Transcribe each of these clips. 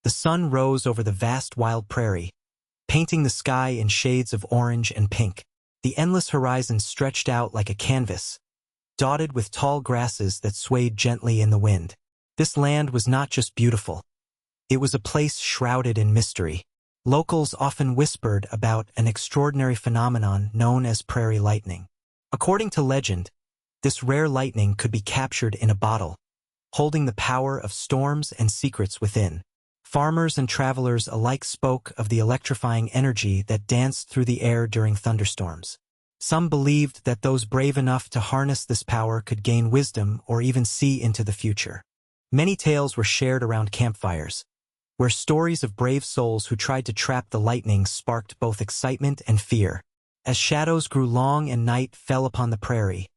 The sun rose over the vast wild prairie, painting the sky in shades of orange and pink. The endless horizon stretched out like a canvas, dotted with tall grasses that swayed gently in the wind. This land was not just beautiful. It was a place shrouded in mystery. Locals often whispered about an extraordinary phenomenon known as prairie lightning. According to legend, this rare lightning could be captured in a bottle, holding the power of storms and secrets within. Farmers and travelers alike spoke of the electrifying energy that danced through the air during thunderstorms. Some believed that those brave enough to harness this power could gain wisdom or even see into the future. Many tales were shared around campfires, where stories of brave souls who tried to trap the lightning sparked both excitement and fear. As shadows grew long and night fell upon the prairie,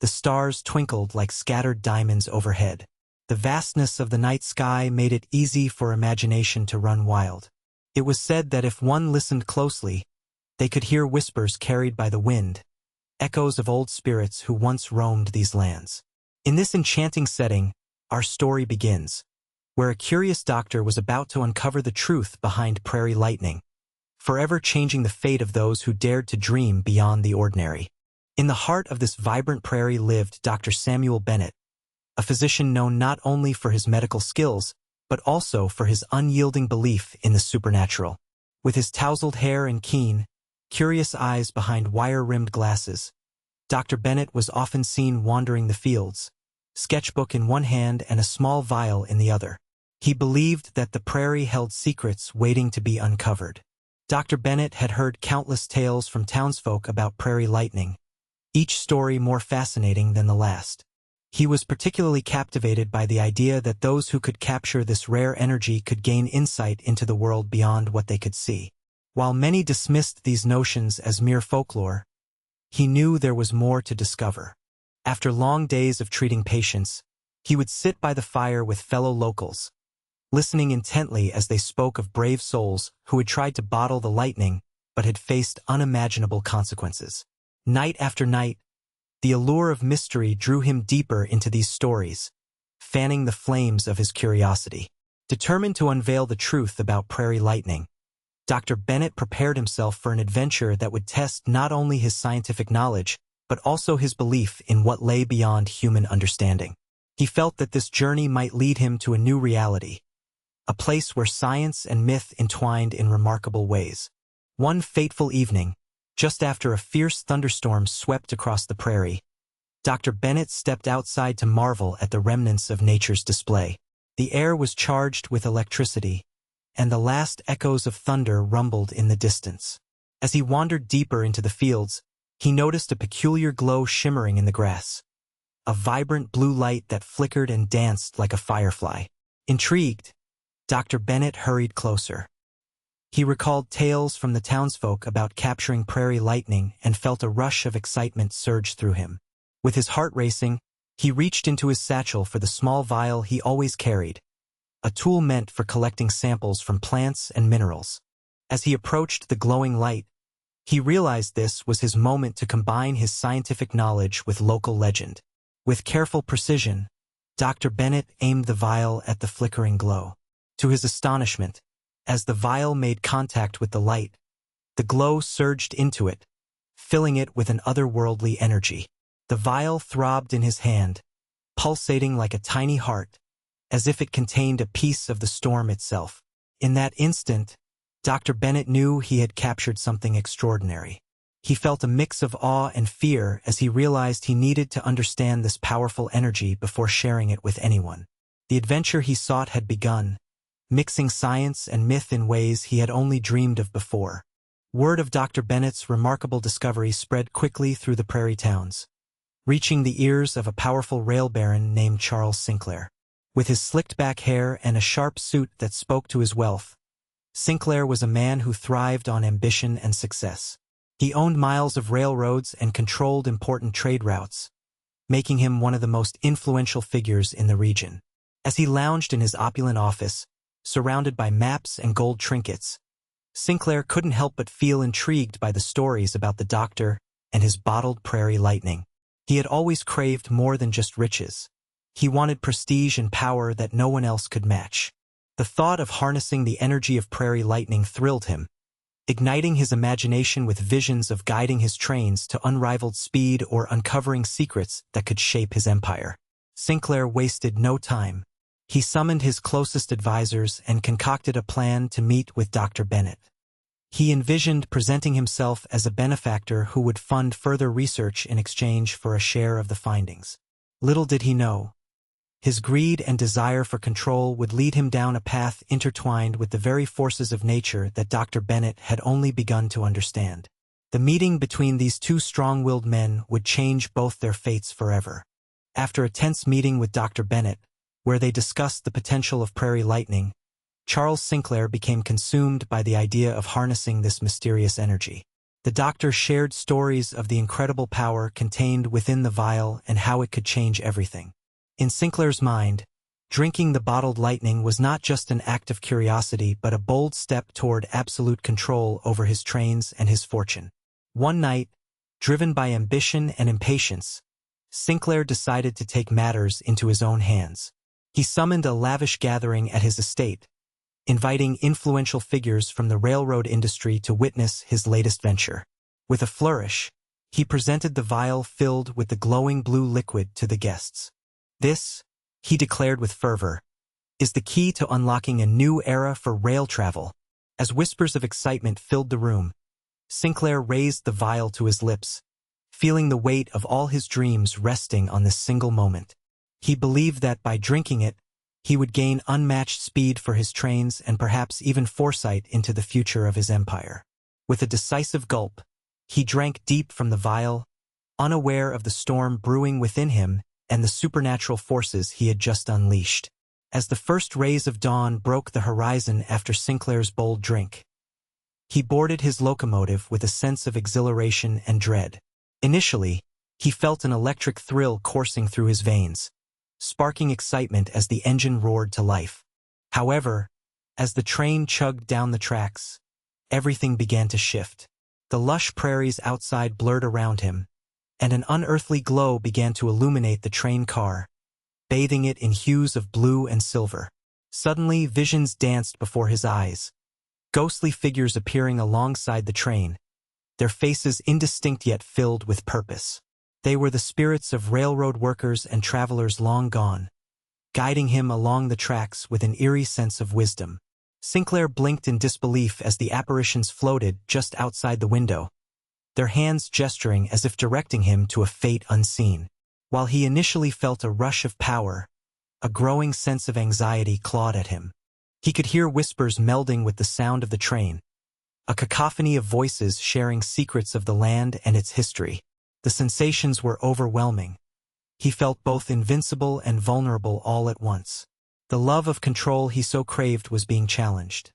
the stars twinkled like scattered diamonds overhead. The vastness of the night sky made it easy for imagination to run wild. It was said that if one listened closely, they could hear whispers carried by the wind, echoes of old spirits who once roamed these lands. In this enchanting setting, our story begins, where a curious doctor was about to uncover the truth behind prairie lightning, forever changing the fate of those who dared to dream beyond the ordinary. In the heart of this vibrant prairie lived Dr. Samuel Bennett, a physician known not only for his medical skills, but also for his unyielding belief in the supernatural. With his tousled hair and keen, curious eyes behind wire-rimmed glasses, Dr. Bennett was often seen wandering the fields, sketchbook in one hand and a small vial in the other. He believed that the prairie held secrets waiting to be uncovered. Dr. Bennett had heard countless tales from townsfolk about prairie lightning, each story more fascinating than the last. He was particularly captivated by the idea that those who could capture this rare energy could gain insight into the world beyond what they could see. While many dismissed these notions as mere folklore, he knew there was more to discover. After long days of treating patients, he would sit by the fire with fellow locals, listening intently as they spoke of brave souls who had tried to bottle the lightning but had faced unimaginable consequences. Night after night, the allure of mystery drew him deeper into these stories, fanning the flames of his curiosity. Determined to unveil the truth about prairie lightning, Dr. Bennett prepared himself for an adventure that would test not only his scientific knowledge, but also his belief in what lay beyond human understanding. He felt that this journey might lead him to a new reality, a place where science and myth entwined in remarkable ways. One fateful evening, just after a fierce thunderstorm swept across the prairie, Dr. Bennett stepped outside to marvel at the remnants of nature's display. The air was charged with electricity, and the last echoes of thunder rumbled in the distance. As he wandered deeper into the fields, he noticed a peculiar glow shimmering in the grass, a vibrant blue light that flickered and danced like a firefly. Intrigued, Dr. Bennett hurried closer. He recalled tales from the townsfolk about capturing prairie lightning and felt a rush of excitement surge through him. With his heart racing, he reached into his satchel for the small vial he always carried, a tool meant for collecting samples from plants and minerals. As he approached the glowing light, he realized this was his moment to combine his scientific knowledge with local legend. With careful precision, Dr. Bennett aimed the vial at the flickering glow. To his astonishment, as the vial made contact with the light, the glow surged into it, filling it with an otherworldly energy. The vial throbbed in his hand, pulsating like a tiny heart, as if it contained a piece of the storm itself. In that instant, Dr. Bennett knew he had captured something extraordinary. He felt a mix of awe and fear as he realized he needed to understand this powerful energy before sharing it with anyone. The adventure he sought had begun, mixing science and myth in ways he had only dreamed of before. Word of Dr. Bennett's remarkable discovery spread quickly through the prairie towns, reaching the ears of a powerful rail baron named Charles Sinclair. With his slicked-back hair and a sharp suit that spoke to his wealth, Sinclair was a man who thrived on ambition and success. He owned miles of railroads and controlled important trade routes, making him one of the most influential figures in the region. As he lounged in his opulent office, surrounded by maps and gold trinkets, Sinclair couldn't help but feel intrigued by the stories about the doctor and his bottled prairie lightning. He had always craved more than just riches. He wanted prestige and power that no one else could match. The thought of harnessing the energy of prairie lightning thrilled him, igniting his imagination with visions of guiding his trains to unrivaled speed or uncovering secrets that could shape his empire. Sinclair wasted no time. He summoned his closest advisors and concocted a plan to meet with Dr. Bennett. He envisioned presenting himself as a benefactor who would fund further research in exchange for a share of the findings. Little did he know, his greed and desire for control would lead him down a path intertwined with the very forces of nature that Dr. Bennett had only begun to understand. The meeting between these two strong-willed men would change both their fates forever. After a tense meeting with Dr. Bennett, where they discussed the potential of prairie lightning, Charles Sinclair became consumed by the idea of harnessing this mysterious energy. The doctor shared stories of the incredible power contained within the vial and how it could change everything. In Sinclair's mind, drinking the bottled lightning was not just an act of curiosity but a bold step toward absolute control over his trains and his fortune. One night, driven by ambition and impatience, Sinclair decided to take matters into his own hands. He summoned a lavish gathering at his estate, inviting influential figures from the railroad industry to witness his latest venture. With a flourish, he presented the vial filled with the glowing blue liquid to the guests. This, he declared with fervor, is the key to unlocking a new era for rail travel. As whispers of excitement filled the room, Sinclair raised the vial to his lips, feeling the weight of all his dreams resting on this single moment. He believed that by drinking it, he would gain unmatched speed for his trains and perhaps even foresight into the future of his empire. With a decisive gulp, he drank deep from the vial, unaware of the storm brewing within him and the supernatural forces he had just unleashed. As the first rays of dawn broke the horizon after Sinclair's bold drink, he boarded his locomotive with a sense of exhilaration and dread. Initially, he felt an electric thrill coursing through his veins, sparking excitement as the engine roared to life. However, as the train chugged down the tracks, everything began to shift. The lush prairies outside blurred around him, and an unearthly glow began to illuminate the train car, bathing it in hues of blue and silver. Suddenly, visions danced before his eyes, ghostly figures appearing alongside the train, their faces indistinct yet filled with purpose. They were the spirits of railroad workers and travelers long gone, guiding him along the tracks with an eerie sense of wisdom. Sinclair blinked in disbelief as the apparitions floated just outside the window, their hands gesturing as if directing him to a fate unseen. While he initially felt a rush of power, a growing sense of anxiety clawed at him. He could hear whispers melding with the sound of the train, a cacophony of voices sharing secrets of the land and its history. The sensations were overwhelming. He felt both invincible and vulnerable all at once. The love of control he so craved was being challenged.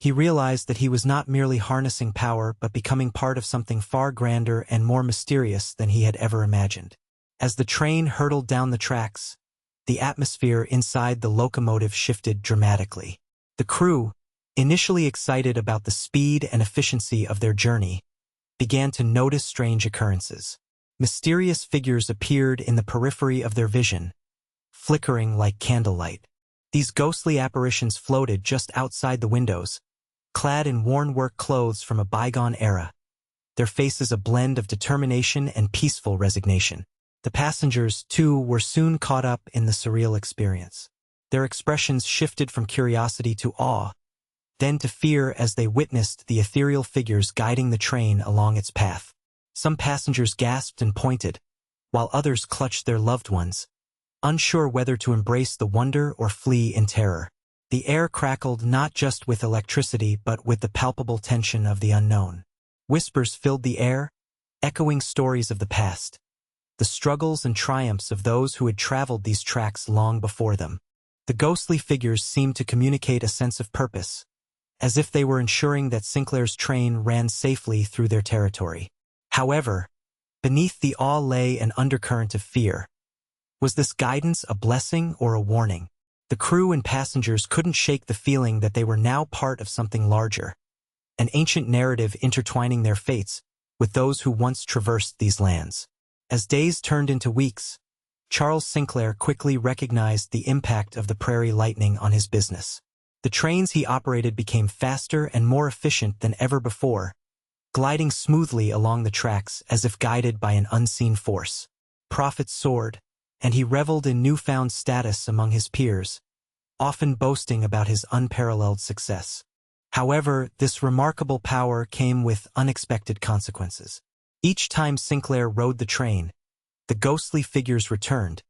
He realized that he was not merely harnessing power but becoming part of something far grander and more mysterious than he had ever imagined. As the train hurtled down the tracks, the atmosphere inside the locomotive shifted dramatically. The crew, initially excited about the speed and efficiency of their journey, began to notice strange occurrences. Mysterious figures appeared in the periphery of their vision, flickering like candlelight. These ghostly apparitions floated just outside the windows, clad in worn work clothes from a bygone era, their faces a blend of determination and peaceful resignation. The passengers, too, were soon caught up in the surreal experience. Their expressions shifted from curiosity to awe, then to fear as they witnessed the ethereal figures guiding the train along its path. Some passengers gasped and pointed, while others clutched their loved ones, unsure whether to embrace the wonder or flee in terror. The air crackled not just with electricity but with the palpable tension of the unknown. Whispers filled the air, echoing stories of the past, the struggles and triumphs of those who had traveled these tracks long before them. The ghostly figures seemed to communicate a sense of purpose, as if they were ensuring that Sinclair's train ran safely through their territory. However, beneath the awe lay an undercurrent of fear. Was this guidance a blessing or a warning? The crew and passengers couldn't shake the feeling that they were now part of something larger, an ancient narrative intertwining their fates with those who once traversed these lands. As days turned into weeks, Charles Sinclair quickly recognized the impact of the prairie lightning on his business. The trains he operated became faster and more efficient than ever before, gliding smoothly along the tracks as if guided by an unseen force. Profits soared, and he reveled in newfound status among his peers, often boasting about his unparalleled success. However, this remarkable power came with unexpected consequences. Each time Sinclair rode the train, the ghostly figures returned,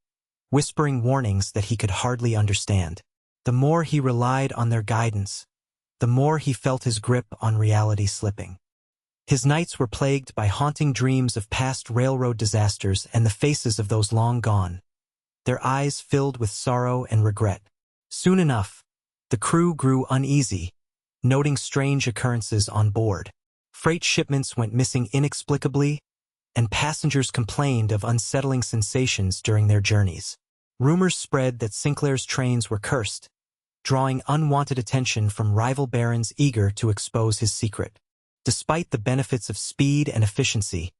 whispering warnings that he could hardly understand. The more he relied on their guidance, the more he felt his grip on reality slipping. His nights were plagued by haunting dreams of past railroad disasters and the faces of those long gone, their eyes filled with sorrow and regret. Soon enough, the crew grew uneasy, noting strange occurrences on board. Freight shipments went missing inexplicably, and passengers complained of unsettling sensations during their journeys. Rumors spread that Sinclair's trains were cursed, drawing unwanted attention from rival barons eager to expose his secret. Despite the benefits of speed and efficiency,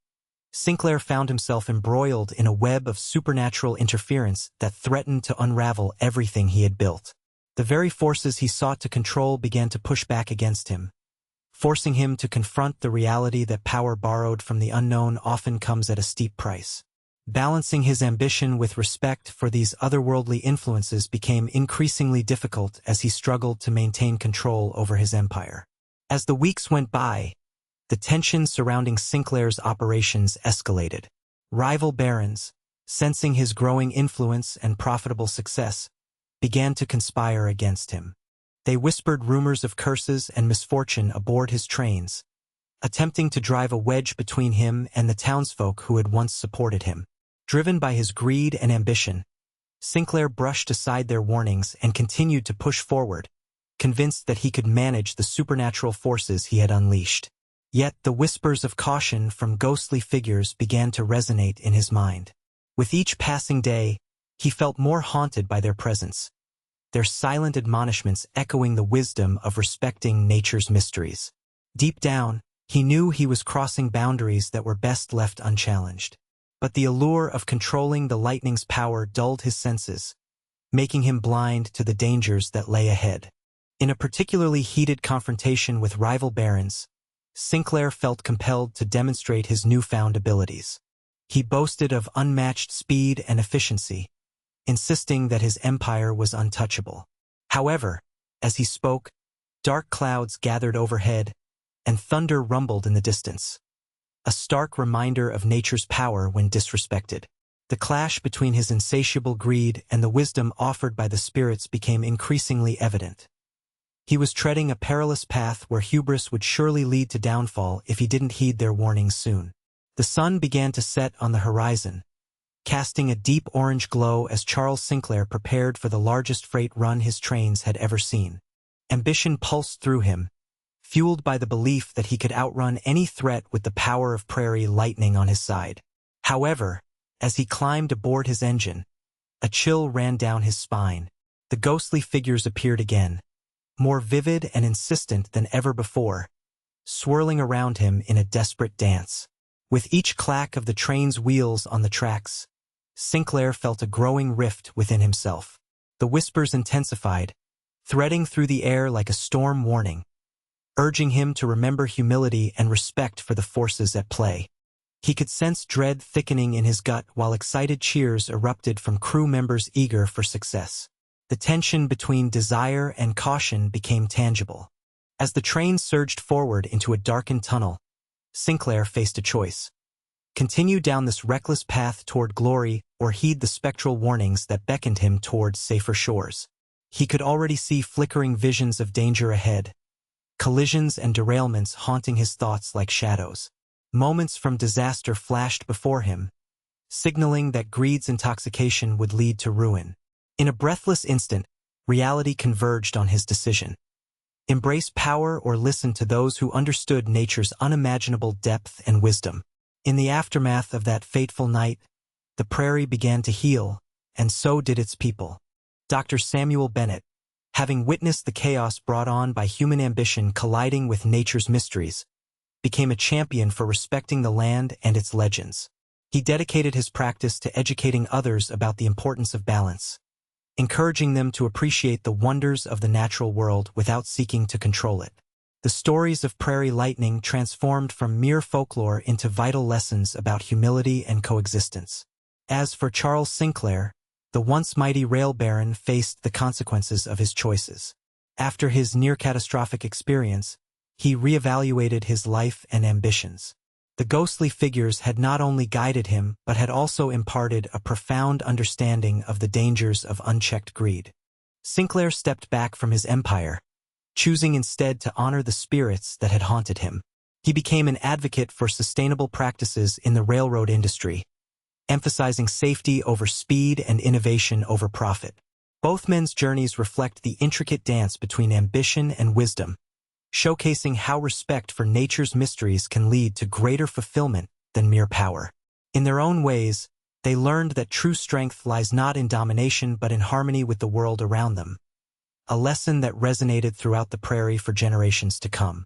Sinclair found himself embroiled in a web of supernatural interference that threatened to unravel everything he had built. The very forces he sought to control began to push back against him, forcing him to confront the reality that power borrowed from the unknown often comes at a steep price. Balancing his ambition with respect for these otherworldly influences became increasingly difficult as he struggled to maintain control over his empire. As the weeks went by, the tension surrounding Sinclair's operations escalated. Rival barons, sensing his growing influence and profitable success, began to conspire against him. They whispered rumors of curses and misfortune aboard his trains, attempting to drive a wedge between him and the townsfolk who had once supported him. Driven by his greed and ambition, Sinclair brushed aside their warnings and continued to push forward, convinced that he could manage the supernatural forces he had unleashed. Yet the whispers of caution from ghostly figures began to resonate in his mind. With each passing day, he felt more haunted by their presence, their silent admonishments echoing the wisdom of respecting nature's mysteries. Deep down, he knew he was crossing boundaries that were best left unchallenged. But the allure of controlling the lightning's power dulled his senses, making him blind to the dangers that lay ahead. In a particularly heated confrontation with rival barons, Sinclair felt compelled to demonstrate his newfound abilities. He boasted of unmatched speed and efficiency, insisting that his empire was untouchable. However, as he spoke, dark clouds gathered overhead, and thunder rumbled in the distance, a stark reminder of nature's power when disrespected. The clash between his insatiable greed and the wisdom offered by the spirits became increasingly evident. He was treading a perilous path where hubris would surely lead to downfall if he didn't heed their warnings soon. The sun began to set on the horizon, casting a deep orange glow as Charles Sinclair prepared for the largest freight run his trains had ever seen. Ambition pulsed through him, fueled by the belief that he could outrun any threat with the power of prairie lightning on his side. However, as he climbed aboard his engine, a chill ran down his spine. The ghostly figures appeared again, more vivid and insistent than ever before, swirling around him in a desperate dance. With each clack of the train's wheels on the tracks, Sinclair felt a growing rift within himself. The whispers intensified, threading through the air like a storm warning, urging him to remember humility and respect for the forces at play. He could sense dread thickening in his gut while excited cheers erupted from crew members eager for success. The tension between desire and caution became tangible. As the train surged forward into a darkened tunnel, Sinclair faced a choice. Continue down this reckless path toward glory or heed the spectral warnings that beckoned him towards safer shores. He could already see flickering visions of danger ahead, collisions and derailments haunting his thoughts like shadows. Moments from disaster flashed before him, signaling that greed's intoxication would lead to ruin. In a breathless instant, reality converged on his decision. Embrace power or listen to those who understood nature's unimaginable depth and wisdom. In the aftermath of that fateful night, the prairie began to heal, and so did its people. Dr. Samuel Bennett, having witnessed the chaos brought on by human ambition colliding with nature's mysteries, became a champion for respecting the land and its legends. He dedicated his practice to educating others about the importance of balance, encouraging them to appreciate the wonders of the natural world without seeking to control it. The stories of prairie lightning transformed from mere folklore into vital lessons about humility and coexistence. As for Charles Sinclair, the once mighty rail baron faced the consequences of his choices. After his near-catastrophic experience, he reevaluated his life and ambitions. The ghostly figures had not only guided him but had also imparted a profound understanding of the dangers of unchecked greed. Sinclair stepped back from his empire, choosing instead to honor the spirits that had haunted him. He became an advocate for sustainable practices in the railroad industry, emphasizing safety over speed and innovation over profit. Both men's journeys reflect the intricate dance between ambition and wisdom, showcasing how respect for nature's mysteries can lead to greater fulfillment than mere power. In their own ways, they learned that true strength lies not in domination but in harmony with the world around them, a lesson that resonated throughout the prairie for generations to come.